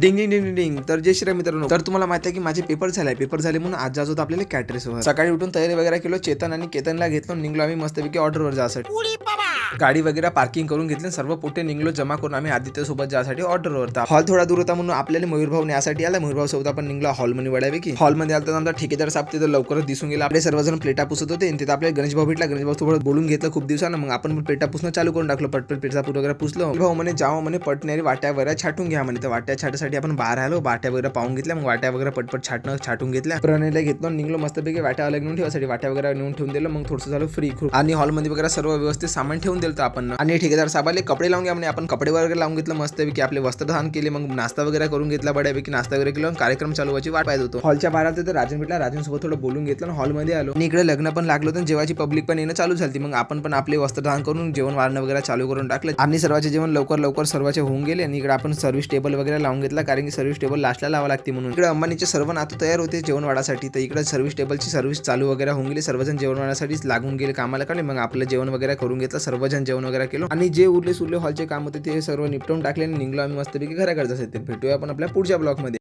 डिंग डिंग डिंग डिंग. तर जय श्री मित्रांनो, तर तुम्हाला माहिती आहे की माझे पेपर झाले म्हणून आज जात होतो आपल्याला कॅटरेसवर. सकाळी उठून तयारी वगैरे केलो, चेतन आणि केतनला घेतलो, निघलो आम्ही मस्तपैकी ऑर्डरवर जासाठी. गाडी वगैरे पार्किंग करून घेतली, सर्व पोटे निघलो जमा करून आम्ही आदित्य सोबत जासाठी ऑर्डरवर. हॉल थोडा दूर होता म्हणून आपल्याला मयूरभाऊ न्यासाठी आला. मयूरभाऊ सोबत आपण निघलो हॉलमध्ये वड्यापैकी. हॉलमध्ये आला तर आमचा ठेकेदार साहेब तिथं लवकरच दिसून गेला. आपले सर्वजण प्लेटा पुसत होते तिथे आपले गणेश भाऊ भेटला. गणेश भाऊ सोबत बोलून घेतलं खूप दिवसानं. मग आपण पण प्लेटा पुसणं चालू करून टाकलो. पटपट प्लेटा वगैरे पुसलो. भाऊ म्हणे जावा म्हणे पटणारी वाट्या वगैरे छाटून घ्या म्हणे. तर वाट्या छाटासाठी आपण बाहेर आलो. वाट्या वगैरे पाहून घेतल्या. मग वाट्या वगैरे पटपट छाटून घेतल्या. प्रणयला घेतलो, निघलो मस्तपैकी वाट्या अलग नेऊन ठेवासाठी. वाट्या वगैरे नेऊन ठेवून दिलं. मग थोडंसं झालं फ्री खूप. आणि हॉलमध्ये वगैरे सर्व व्यवस्थित सामान ठेवून दिलं आपण. आणि ठेकेदार साहेबाले कपडे लावून घ्या म्हणे. आपण कपडे वगैरे लावून घेतलं मस्तपैकी. आपले वस्त्रदान केले. मग नाश्ता वगैरे करून घेतला. बड्यापैकी नाश्ता वगैरे केला. कार्यक्रम चालू व्हायची वाट पाहत होतो. हॉलच्या बाहेर आलो तर राजन भेटला. राजन सोबत थोडं बोलून घेतलं. हॉलमध्ये आलो आणि इकडे लग्न पण लागलं होतं. जेवायची पब्लिक पण येणं चालू झाली. मग आपण पण आपले वस्त्रदान करून जेवण वाढणं वगैरे चालू करून टाकलं. आणि सर्वांचे जेवण लवकर सर्वांचे होऊन गेले. आणि इकडे आपण सर्व्हिस टेबल वगैरे लावून घेतला, कारण की सर्व्हिस टेबल लास्टला लावा लागते म्हणून. इकडे अंबानीचे सर्व नातू तयार होते जेवण वाढासाठी. तर इकडे सर्व्हिस टेबलची सर्व्हिस चालू वगैरे होऊन गेली. सर्वजण जेवण वाढासाठी लागून गेले कामाला. काढले. मग आपलं जेवण वगैरे करून घेतलं. सर्वजण जेवण वगैरे केलं आणि जे उरले सुरले हॉलचे काम होते ते सर्व निपटवून टाकले आणि निघलो आम्ही मस्तपैकी घराकडे. भेटूया आपण आपल्या पुढच्या ब्लॉग मध्ये.